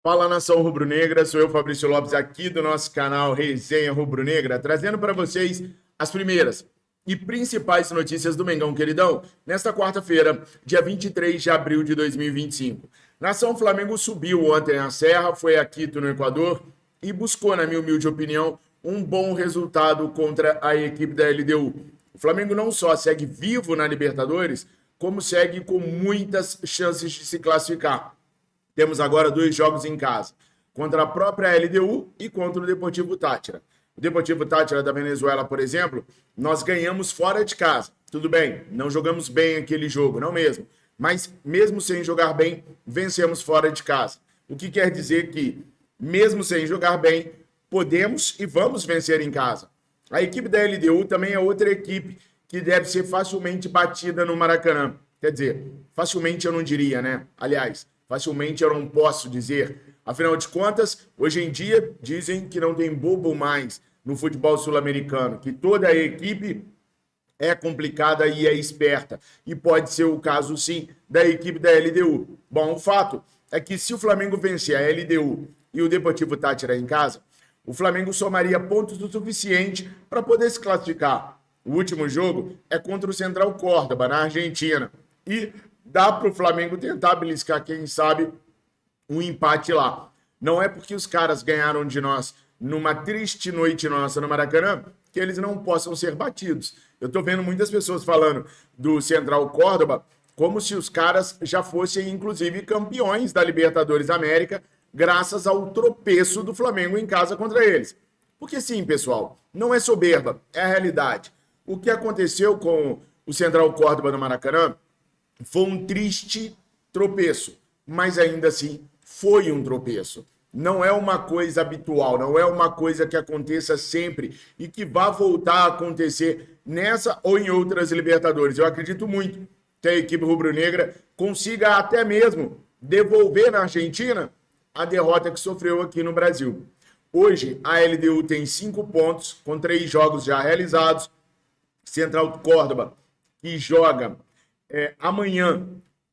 Fala, nação rubro-negra, sou eu, Fabrício Lopes, aqui do nosso canal Resenha Rubro-Negra, trazendo para vocês as primeiras e principais notícias do Mengão Queridão, nesta quarta-feira, dia 23 de abril de 2025. Nação Flamengo subiu ontem a Serra, foi a Quito, no Equador, e buscou, na minha humilde opinião, um bom resultado contra a equipe da LDU. O Flamengo não só segue vivo na Libertadores, como segue com muitas chances de se classificar. Temos agora 2 jogos em casa, contra a própria LDU e contra o Deportivo Táchira. O Deportivo Táchira da Venezuela, por exemplo, nós ganhamos fora de casa. Tudo bem, não jogamos bem aquele jogo, não mesmo. Mas mesmo sem jogar bem, vencemos fora de casa. O que quer dizer que, mesmo sem jogar bem, podemos e vamos vencer em casa. A equipe da LDU também é outra equipe que deve ser facilmente batida no Maracanã. Quer dizer, facilmente eu não diria, né? Aliás, facilmente eu não posso dizer. Afinal de contas, hoje em dia, dizem que não tem bobo mais no futebol sul-americano, que toda a equipe é complicada e é esperta. E pode ser o caso, sim, da equipe da LDU. Bom, o fato é que se o Flamengo vencer a LDU e o Deportivo Táchira em casa, o Flamengo somaria pontos o suficiente para poder se classificar. O último jogo é contra o Central Córdoba, na Argentina. E dá para o Flamengo tentar beliscar, quem sabe, um empate lá. Não é porque os caras ganharam de nós numa triste noite nossa no Maracanã que eles não possam ser batidos. Eu tô vendo muitas pessoas falando do Central Córdoba como se os caras já fossem, inclusive, campeões da Libertadores da América, graças ao tropeço do Flamengo em casa contra eles. Porque sim, pessoal, não é soberba, é a realidade. O que aconteceu com o Central Córdoba no Maracanã foi um triste tropeço, mas ainda assim foi um tropeço. Não é uma coisa habitual, não é uma coisa que aconteça sempre e que vá voltar a acontecer nessa ou em outras Libertadores. Eu acredito muito que a equipe rubro-negra consiga até mesmo devolver na Argentina a derrota que sofreu aqui no Brasil. Hoje, a LDU tem 5 pontos, com 3 jogos já realizados. Central Córdoba, que joga amanhã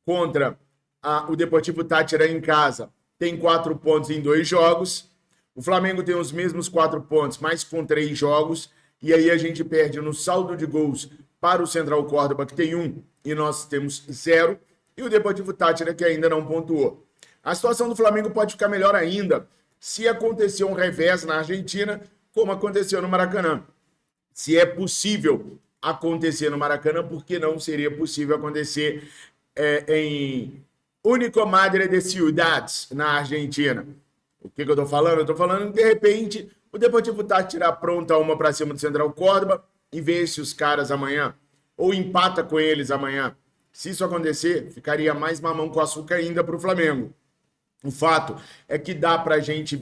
contra o Deportivo Táchira em casa, tem 4 pontos em 2 jogos. O Flamengo tem os mesmos 4 pontos, mas com 3 jogos. E aí a gente perde no saldo de gols para o Central Córdoba, que tem 1, e nós temos 0. E o Deportivo Táchira, que ainda não pontuou. A situação do Flamengo pode ficar melhor ainda se acontecer um revés na Argentina, como aconteceu no Maracanã. Se é possível acontecer no Maracanã, por que não seria possível acontecer em Único Madre de Ciudades, na Argentina? O que eu estou falando? Eu estou falando que, de repente, o Deportivo Táchira apronta uma para cima do Central Córdoba e vence os caras amanhã, ou empata com eles amanhã. Se isso acontecer, ficaria mais mamão com açúcar ainda para o Flamengo. O fato é que dá pra gente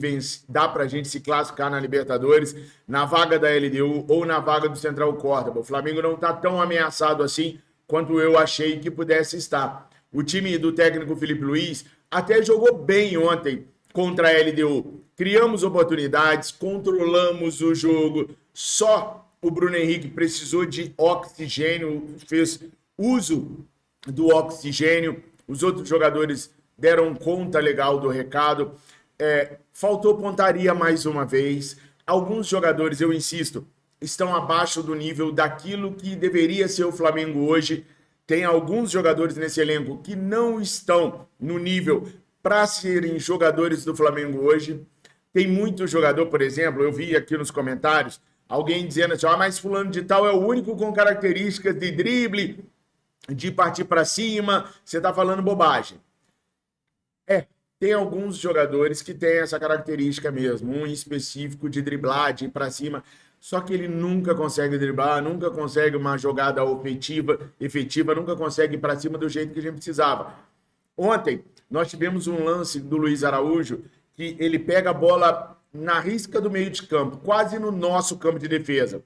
se classificar na Libertadores, na vaga da LDU ou na vaga do Central Córdoba. O Flamengo não tá tão ameaçado assim quanto eu achei que pudesse estar. O time do técnico Felipe Luiz até jogou bem ontem contra a LDU. Criamos oportunidades, controlamos o jogo. Só o Bruno Henrique precisou de oxigênio, fez uso do oxigênio. Os outros jogadores deram conta legal do recado. Faltou pontaria mais uma vez. Alguns jogadores, eu insisto, estão abaixo do nível daquilo que deveria ser o Flamengo hoje. Tem alguns jogadores nesse elenco que não estão no nível para serem jogadores do Flamengo hoje. Tem muito jogador, por exemplo, eu vi aqui nos comentários, alguém dizendo assim, mas fulano de tal é o único com características de drible, de partir para cima, você está falando bobagem. Tem alguns jogadores que têm essa característica mesmo, um em específico de driblar, de ir para cima, só que ele nunca consegue driblar, nunca consegue uma jogada efetiva, nunca consegue ir para cima do jeito que a gente precisava. Ontem, nós tivemos um lance do Luiz Araújo, que ele pega a bola na risca do meio de campo, quase no nosso campo de defesa.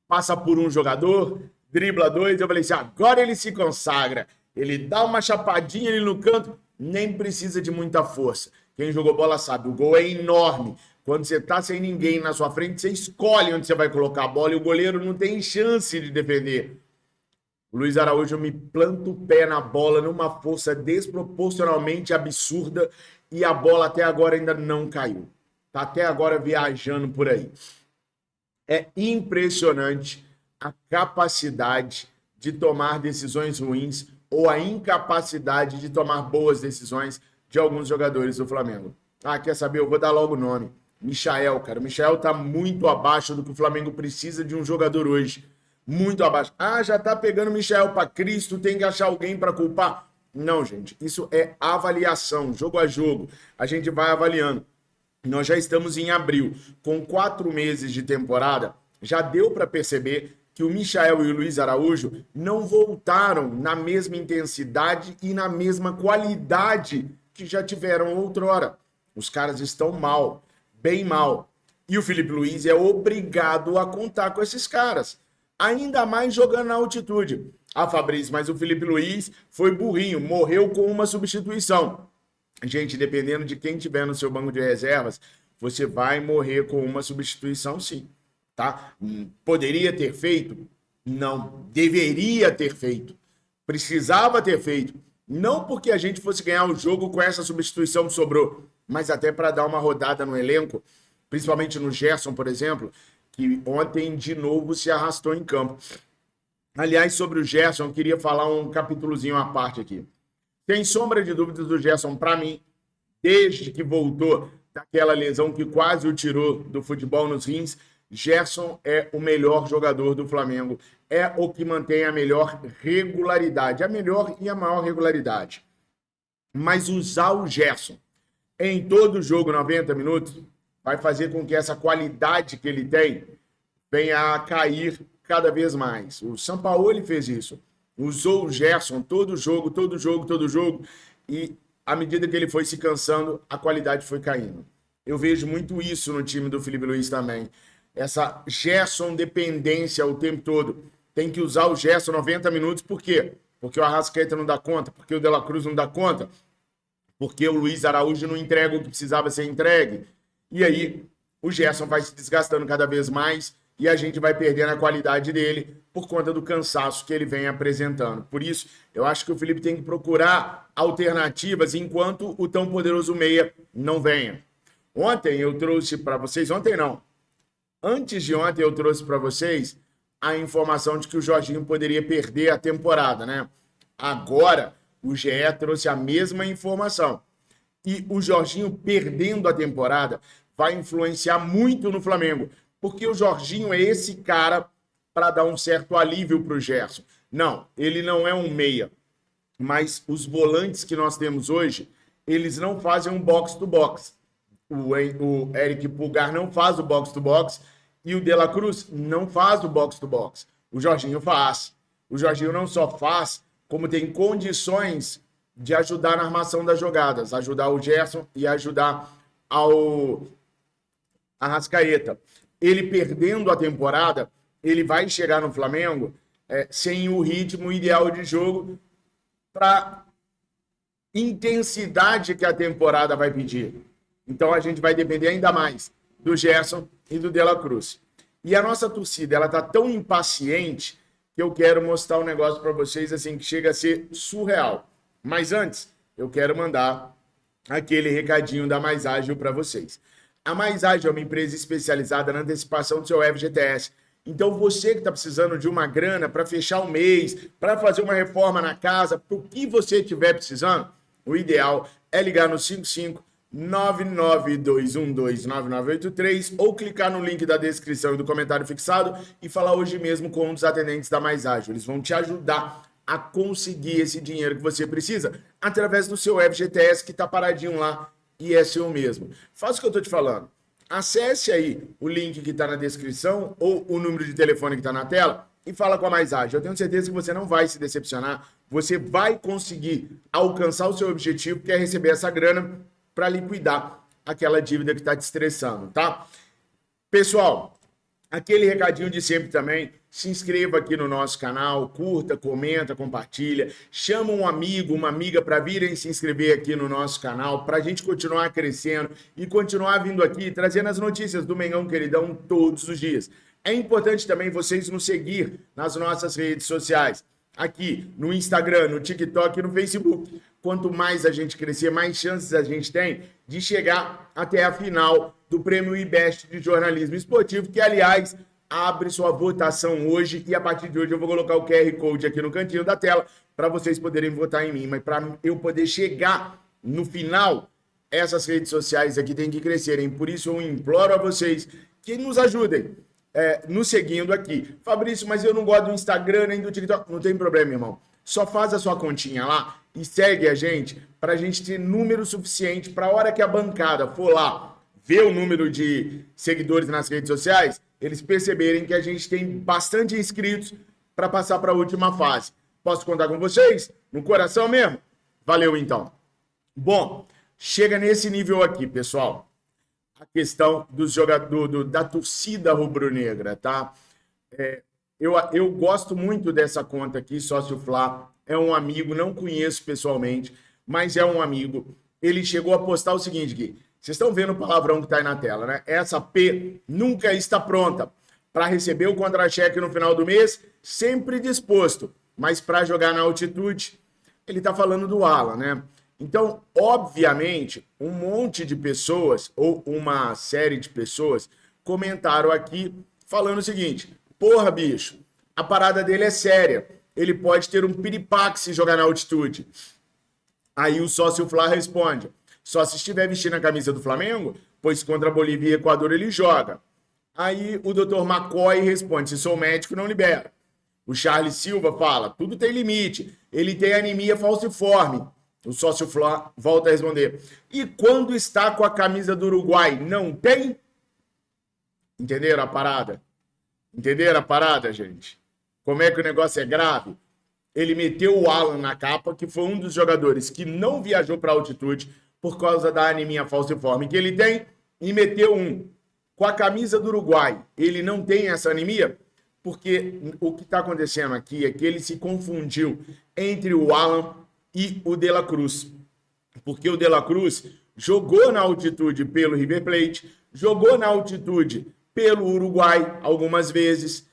Passa por um jogador, dribla 2, eu falei assim, agora ele se consagra. Ele dá uma chapadinha ali no canto, nem precisa de muita força. Quem jogou bola sabe, o gol é enorme. Quando você tá sem ninguém na sua frente, você escolhe onde você vai colocar a bola e o goleiro não tem chance de defender. O Luiz Araújo me planta o pé na bola numa força desproporcionalmente absurda e a bola até agora ainda não caiu. Tá até agora viajando por aí. É impressionante a capacidade de tomar decisões ruins ou a incapacidade de tomar boas decisões de alguns jogadores do Flamengo. Ah, quer saber? Eu vou dar logo o nome. Michael, cara. O Michael tá muito abaixo do que o Flamengo precisa de um jogador hoje. Muito abaixo. Ah, já tá pegando o Michael para Cristo, tem que achar alguém para culpar. Não, gente. Isso é avaliação, jogo a jogo. A gente vai avaliando. Nós já estamos em abril, com 4 meses de temporada, já deu para perceber que o Michael e o Luiz Araújo não voltaram na mesma intensidade e na mesma qualidade que já tiveram outrora. Os caras estão mal, bem mal. E o Felipe Luiz é obrigado a contar com esses caras, ainda mais jogando na altitude. Ah, Fabrício, mas o Felipe Luiz foi burrinho, morreu com uma substituição. Gente, dependendo de quem tiver no seu banco de reservas, você vai morrer com uma substituição, sim, tá? Poderia ter feito? Não. Deveria ter feito. Precisava ter feito. Não porque a gente fosse ganhar o jogo com essa substituição que sobrou, mas até para dar uma rodada no elenco, principalmente no Gerson, por exemplo, que ontem de novo se arrastou em campo. Aliás, sobre o Gerson, eu queria falar um capítulozinho à parte aqui. Sem sombra de dúvidas, o Gerson, para mim, desde que voltou daquela lesão que quase o tirou do futebol nos rins, Gerson é o melhor jogador do Flamengo. É o que mantém a melhor regularidade, a melhor e a maior regularidade. Mas usar o Gerson em todo jogo, 90 minutos, vai fazer com que essa qualidade que ele tem venha a cair cada vez mais. O Sampaoli fez isso. Usou o Gerson todo jogo, e à medida que ele foi se cansando, a qualidade foi caindo. Eu vejo muito isso no time do Felipe Luiz também. Essa Gerson dependência o tempo todo. Tem que usar o Gerson 90 minutos, por quê? Porque o Arrascaeta não dá conta, porque o De La Cruz não dá conta, porque o Luiz Araújo não entrega o que precisava ser entregue. E aí o Gerson vai se desgastando cada vez mais, e a gente vai perdendo a qualidade dele por conta do cansaço que ele vem apresentando. Por isso, eu acho que o Felipe tem que procurar alternativas enquanto o tão poderoso meia não venha. Ontem eu trouxe para vocês, ontem não, antes de ontem eu trouxe para vocês a informação de que o Jorginho poderia perder a temporada, né? Agora, o GE trouxe a mesma informação. E o Jorginho perdendo a temporada vai influenciar muito no Flamengo, porque o Jorginho é esse cara para dar um certo alívio para o Gerson. Não, ele não é um meia, mas os volantes que nós temos hoje, eles não fazem um box-to-box. O Eric Pulgar não faz o box-to-box e o De La Cruz não faz o box-to-box. O Jorginho faz. O Jorginho não só faz, como tem condições de ajudar na armação das jogadas, ajudar o Gerson e ajudar ao Arrascaeta. Ele perdendo a temporada, ele vai chegar no Flamengo sem o ritmo ideal de jogo para intensidade que a temporada vai pedir. Então a gente vai depender ainda mais do Gerson e do De La Cruz. E a nossa torcida, ela tá tão impaciente que eu quero mostrar um negócio para vocês assim que chega a ser surreal. Mas antes, eu quero mandar aquele recadinho da Mais Ágil para vocês. A Mais Ágil é uma empresa especializada na antecipação do seu FGTS. Então, você que está precisando de uma grana para fechar o mês, para fazer uma reforma na casa, para o que você estiver precisando, o ideal é ligar no 55992129983 ou clicar no link da descrição e do comentário fixado e falar hoje mesmo com um dos atendentes da Mais Ágil. Eles vão te ajudar a conseguir esse dinheiro que você precisa através do seu FGTS que está paradinho lá e é seu mesmo. Faça o que eu estou te falando. Acesse aí o link que está na descrição ou o número de telefone que está na tela e fala com a Mais Ágil. Eu tenho certeza que você não vai se decepcionar. Você vai conseguir alcançar o seu objetivo, que é receber essa grana para liquidar aquela dívida que está te estressando, tá? Pessoal, aquele recadinho de sempre também, se inscreva aqui no nosso canal, curta, comenta, compartilha, chama um amigo, uma amiga para virem se inscrever aqui no nosso canal, para a gente continuar crescendo e continuar vindo aqui, trazendo as notícias do Mengão Queridão todos os dias. É importante também vocês nos seguir nas nossas redes sociais. aqui no Instagram, no TikTok e no Facebook. Quanto mais a gente crescer, mais chances a gente tem de chegar até a final do Prêmio IBEST de Jornalismo Esportivo, que, aliás, abre sua votação hoje, e a partir de hoje eu vou colocar o QR Code aqui no cantinho da tela para vocês poderem votar em mim. Mas para eu poder chegar no final, essas redes sociais aqui têm que crescerem. Por isso eu imploro a vocês que nos ajudem nos seguindo aqui. Fabrício, mas eu não gosto do Instagram nem do TikTok. Não tem problema, irmão. Só faz a sua continha lá e segue a gente para a gente ter número suficiente para a hora que a bancada for lá ver o número de seguidores nas redes sociais, eles perceberem que a gente tem bastante inscritos para passar para a última fase. Posso contar com vocês? No coração mesmo? Valeu, então. Bom, chega nesse nível aqui, pessoal. A questão dos jogadores, da torcida rubro-negra, tá? Eu gosto muito dessa conta aqui, Sócio Fla. É um amigo, não conheço pessoalmente, mas é um amigo. Ele chegou a postar o seguinte, Gui. Vocês estão vendo o palavrão que está aí na tela, né? Essa P nunca está pronta para receber o contra-cheque no final do mês, sempre disposto. Mas para jogar na altitude, ele está falando do Alan, né? Então, obviamente, um monte de pessoas, ou uma série de pessoas, comentaram aqui falando o seguinte: porra, bicho, a parada dele é séria. Ele pode ter um piripaque se jogar na altitude. Aí o Sócio Flá responde: só se estiver vestindo a camisa do Flamengo, pois contra Bolívia e Equador ele joga. Aí o Dr. McCoy responde: se sou médico, não libera. O Charles Silva fala: tudo tem limite. Ele tem anemia falciforme. O Sócio Flá volta a responder: e quando está com a camisa do Uruguai, não tem? Entenderam a parada? Entenderam a parada, gente? Como é que o negócio é grave? Ele meteu o Alan na capa, que foi um dos jogadores que não viajou para altitude por causa da anemia falciforme que ele tem, e meteu um com a camisa do Uruguai. Ele não tem essa anemia? Porque o que está acontecendo aqui é que ele se confundiu entre o Alan e o De La Cruz. Porque o De La Cruz jogou na altitude pelo River Plate, jogou na altitude pelo Uruguai algumas vezes.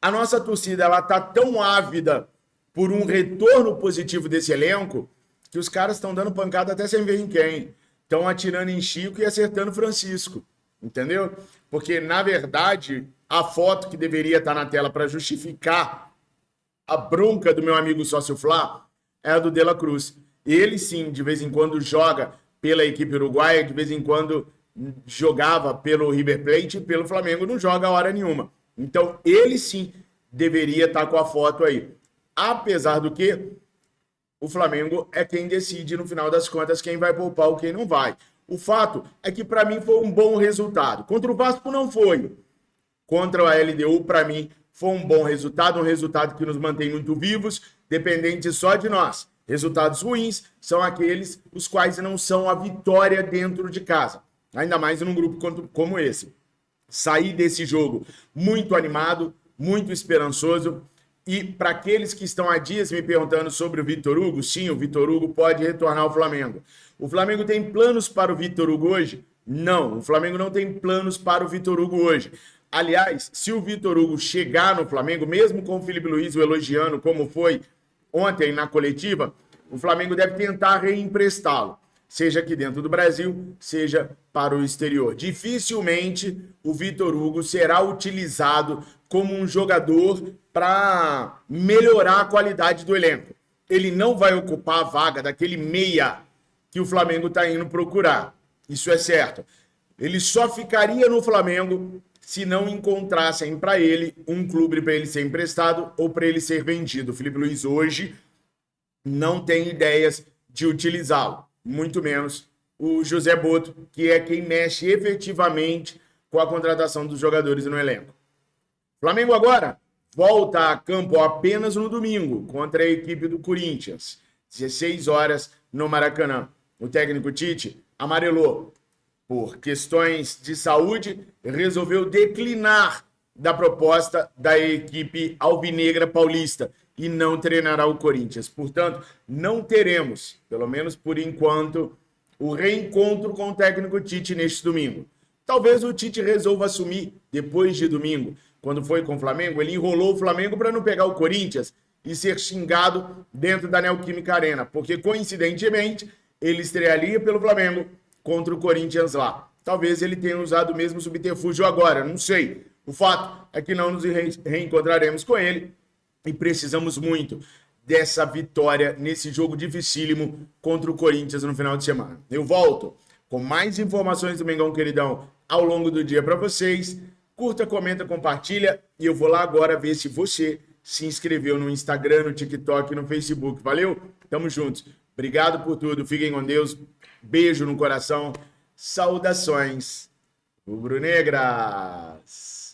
A nossa torcida ela tá tão ávida por um retorno positivo desse elenco que os caras estão dando pancada até sem ver em quem. Estão atirando em Chico e acertando Francisco. Entendeu? Porque, na verdade, a foto que deveria estar na tela para justificar a bronca do meu amigo Sócio Flá é a do De La Cruz. Ele, sim, de vez em quando joga pela equipe uruguaia, de vez em quando jogava pelo River Plate e pelo Flamengo, não joga a hora nenhuma. Então, ele, sim, deveria estar com a foto aí. Apesar do que o Flamengo é quem decide, no final das contas, quem vai poupar ou quem não vai. O fato é que, para mim, foi um bom resultado. Contra o Vasco, não foi. Contra a LDU, para mim, foi um bom resultado, um resultado que nos mantém muito vivos, dependente só de nós. Resultados ruins são aqueles os quais não são a vitória dentro de casa. Ainda mais num grupo como esse. Saí desse jogo muito animado, muito esperançoso. E para aqueles que estão há dias me perguntando sobre o Vitor Hugo, sim, o Vitor Hugo pode retornar ao Flamengo. O Flamengo tem planos para o Vitor Hugo hoje? Não, o Flamengo não tem planos para o Vitor Hugo hoje. Aliás, se o Vitor Hugo chegar no Flamengo, mesmo com o Felipe Luiz o elogiando, como foi ontem na coletiva, o Flamengo deve tentar reemprestá-lo, seja aqui dentro do Brasil, seja para o exterior. Dificilmente o Vitor Hugo será utilizado como um jogador para melhorar a qualidade do elenco. Ele não vai ocupar a vaga daquele meia que o Flamengo está indo procurar. Isso é certo. Ele só ficaria no Flamengo se não encontrassem para ele um clube para ele ser emprestado ou para ele ser vendido. O Felipe Luiz hoje não tem ideias de utilizá-lo, muito menos o José Boto, que é quem mexe efetivamente com a contratação dos jogadores no elenco. Flamengo agora volta a campo apenas no domingo contra a equipe do Corinthians, 16 horas no Maracanã. O técnico Tite amarelou por questões de saúde, resolveu declinar da proposta da equipe alvinegra paulista e não treinará o Corinthians. Portanto, não teremos, pelo menos por enquanto, o reencontro com o técnico Tite neste domingo. Talvez o Tite resolva assumir depois de domingo. Quando foi com o Flamengo, ele enrolou o Flamengo para não pegar o Corinthians e ser xingado dentro da Neoquímica Arena, porque coincidentemente ele estrearia pelo Flamengo contra o Corinthians lá. Talvez ele tenha usado o mesmo subterfúgio agora, não sei. O fato é que não nos reencontraremos com ele e precisamos muito dessa vitória nesse jogo dificílimo contra o Corinthians no final de semana. Eu volto com mais informações do Mengão Queridão ao longo do dia para vocês. Curta, comenta, compartilha e eu vou lá agora ver se você se inscreveu no Instagram, no TikTok, no Facebook. Valeu? Tamo juntos. Obrigado por tudo. Fiquem com Deus. Beijo no coração. Saudações rubro-negras.